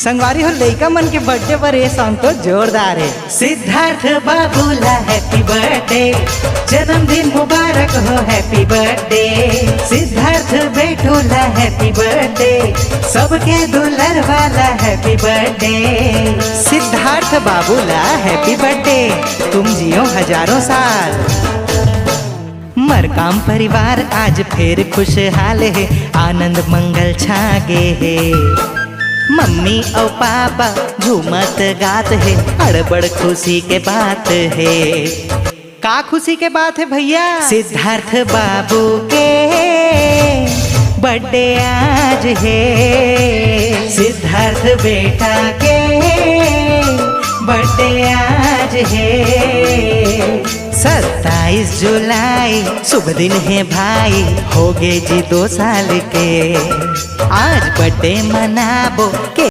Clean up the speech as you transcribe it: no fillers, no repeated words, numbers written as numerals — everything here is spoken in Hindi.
संगवारी हो लइका मन के बर्थडे पर ये सॉन्ग तो जोरदार है। सिद्धार्थ बाबूला हैप्पी बर्थडे, जन्मदिन मुबारक हो हैप्पी बर्थडे। सिद्धार्थ बेटूला हैप्पी बर्थडे, सबके दुलर वाला हैप्पी बर्थडे। सिद्धार्थ बाबूला हैप्पी बर्थडे, तुम जियो हजारों साल। मरकाम परिवार आज फिर खुशहाल है, आनंद मंगल छागे है। मम्मी और पापा झूमत गात है, अड़बड़ खुशी के बात है। का खुशी के बात है भैया? सिद्धार्थ बाबू के बर्थडे आज है। सिद्धार्थ बेटा के बर्थडे आज है। 27 जुलाई शुभ दिन है भाई, हो गए जी 2 साल के। आज बर्थडे मनाबो के